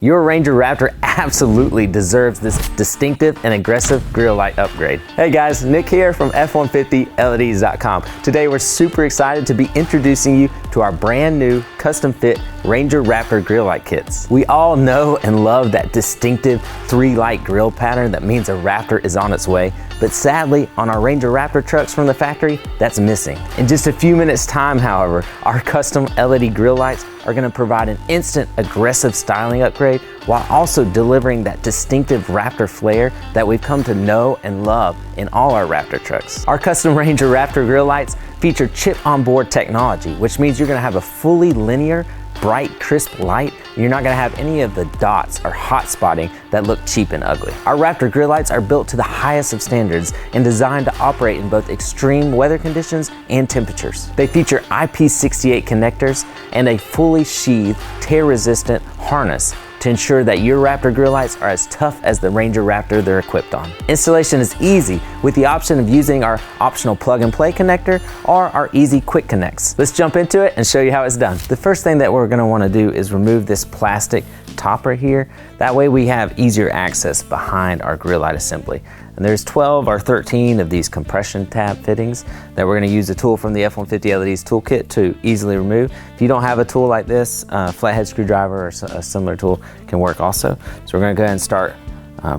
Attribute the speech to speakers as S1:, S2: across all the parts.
S1: Your Ranger Raptor absolutely deserves this distinctive and aggressive grill light upgrade. Hey guys, Nick here from F150LEDs.com. Today we're super excited to be introducing you to our brand new custom fit Ranger Raptor grill light kits. We all know and love that distinctive 3-light grill pattern that means a Raptor is on its way, but sadly on our Ranger Raptor trucks from the factory, that's missing. In just a few minutes time, however, our custom LED grill lights are going to provide an instant aggressive styling upgrade while also delivering that distinctive Raptor flair that we've come to know and love in all our Raptor trucks. Our custom Ranger Raptor grill lights feature chip on board technology, which means you're going to have a fully linear, bright, crisp light. You're not going to have any of the dots or hot spotting that look cheap and ugly. Our Raptor grill lights are built to the highest of standards and designed to operate in both extreme weather conditions and temperatures. They feature IP68 connectors and a fully sheathed, tear-resistant harness to ensure that your Raptor grill lights are as tough as the Ranger Raptor they're equipped on. Installation is easy with the option of using our optional plug and play connector or our easy quick connects. Let's jump into it and show you how it's done. The first thing that we're gonna wanna do is remove this plastic topper here. That way we have easier access behind our grill light assembly. And there's 12 or 13 of these compression tab fittings that we're gonna use a tool from the F150 LEDs toolkit to easily remove. If you don't have a tool like this, a flathead screwdriver or a similar tool can work also. So we're gonna go ahead and start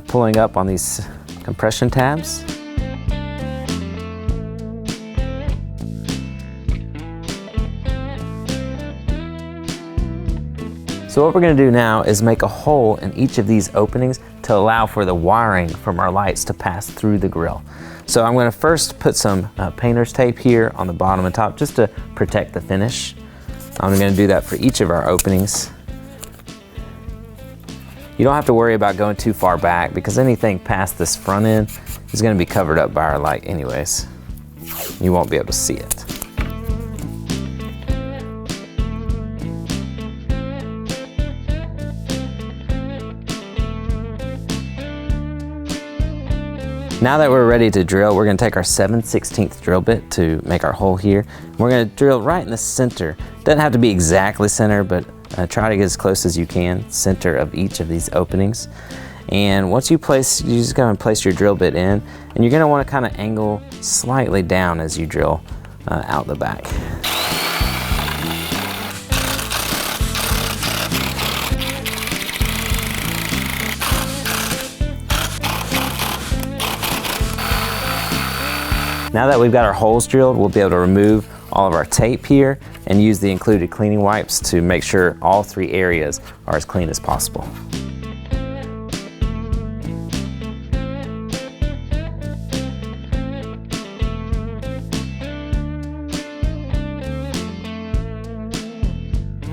S1: pulling up on these compression tabs. So what we're going to do now is make a hole in each of these openings to allow for the wiring from our lights to pass through the grill. So I'm going to first put some painter's tape here on the bottom and top just to protect the finish. I'm going to do that for each of our openings. You don't have to worry about going too far back because anything past this front end is going to be covered up by our light anyways. You won't be able to see it. Now that we're ready to drill, we're gonna take our 7/16 drill bit to make our hole here. We're gonna drill right in the center. Doesn't have to be exactly center, but try to get as close as you can, center of each of these openings. And once you just gonna place your drill bit in, and you're gonna wanna kinda angle slightly down as you drill out the back. Now that we've got our holes drilled, we'll be able to remove all of our tape here and use the included cleaning wipes to make sure all 3 areas are as clean as possible.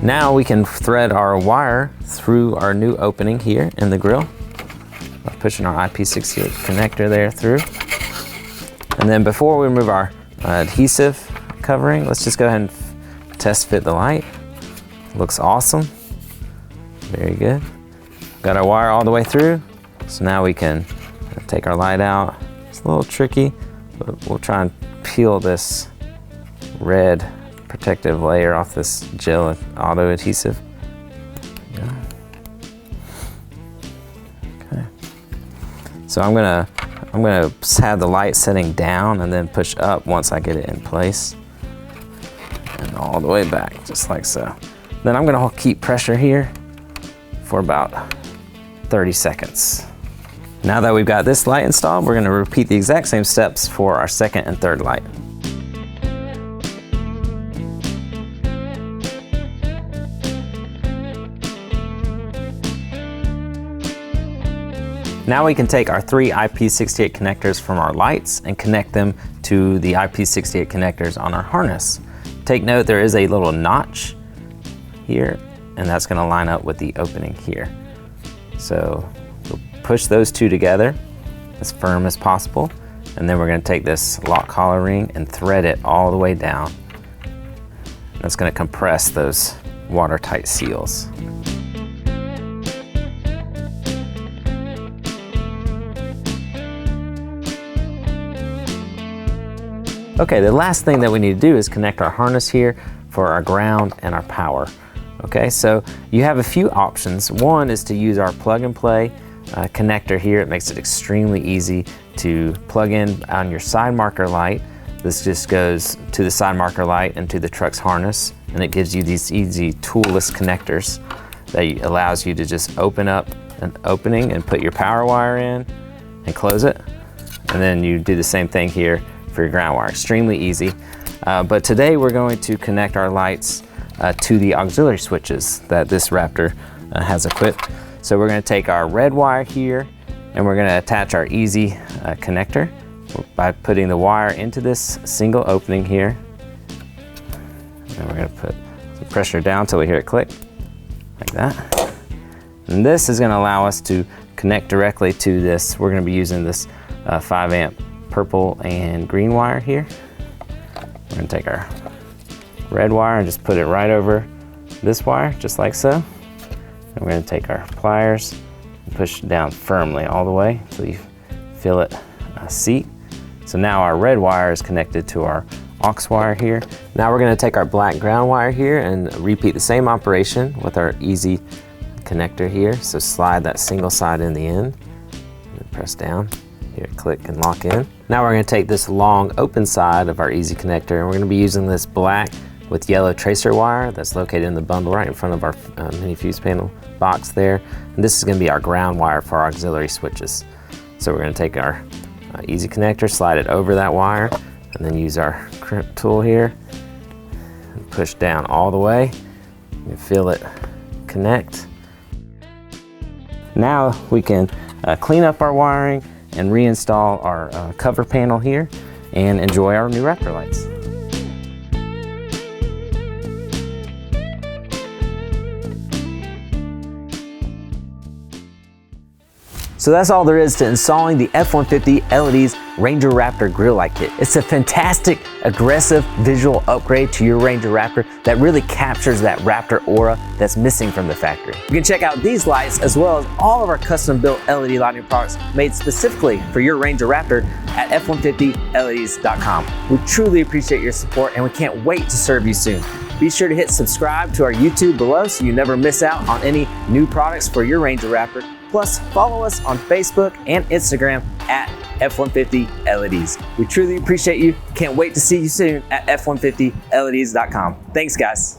S1: Now we can thread our wire through our new opening here in the grill by pushing our IP68 connector there through. And then before we remove our adhesive covering, let's just go ahead and test fit the light. Looks awesome. Very good. Got our wire all the way through. So now we can take our light out. It's a little tricky, but we'll try and peel this red protective layer off this gel auto adhesive. Okay. So I'm gonna have the light setting down and then push up once I get it in place. And all the way back, just like so. Then I'm gonna keep pressure here for about 30 seconds. Now that we've got this light installed, we're gonna repeat the exact same steps for our second and third light. Now we can take our 3 IP68 connectors from our lights and connect them to the IP68 connectors on our harness. Take note there is a little notch here, and that's gonna line up with the opening here. So we'll push those 2 together as firm as possible, and then we're gonna take this lock collar ring and thread it all the way down. That's gonna compress those watertight seals. Okay, the last thing that we need to do is connect our harness here for our ground and our power. Okay, so you have a few options. One is to use our plug and play connector here. It makes it extremely easy to plug in on your side marker light. This just goes to the side marker light and to the truck's harness, and it gives you these easy toolless connectors that allows you to just open up an opening and put your power wire in and close it. And then you do the same thing here for your ground wire. Extremely easy. But today we're going to connect our lights to the auxiliary switches that this Raptor has equipped. So we're going to take our red wire here and we're going to attach our easy connector by putting the wire into this single opening here. And we're going to put some pressure down until we hear it click, like that. And this is going to allow us to connect directly to this. We're going to be using this 5 amp purple and green wire here. We're going to take our red wire and just put it right over this wire, just like so. And we're going to take our pliers and push it down firmly all the way until you feel it seat. So now our red wire is connected to our aux wire here. Now we're going to take our black ground wire here and repeat the same operation with our easy connector here. So slide that single side in the end and press down. Hear it click and lock in. Now we're going to take this long open side of our easy connector and we're going to be using this black with yellow tracer wire that's located in the bundle right in front of our mini fuse panel box there. And this is going to be our ground wire for our auxiliary switches. So we're going to take our easy connector, slide it over that wire, and then use our crimp tool here and push down all the way. You can feel it connect. Now we can clean up our wiring and reinstall our cover panel here and enjoy our new Raptor lights. So that's all there is to installing the F-150 LED's Ranger Raptor Grill Light Kit. It's a fantastic, aggressive visual upgrade to your Ranger Raptor that really captures that Raptor aura that's missing from the factory. You can check out these lights as well as all of our custom-built LED lighting products made specifically for your Ranger Raptor at f150leds.com. We truly appreciate your support and we can't wait to serve you soon. Be sure to hit subscribe to our YouTube below so you never miss out on any new products for your Ranger Raptor. Plus, follow us on Facebook and Instagram at F150 LEDs. We truly appreciate you. Can't wait to see you soon at f150leds.com. Thanks, guys.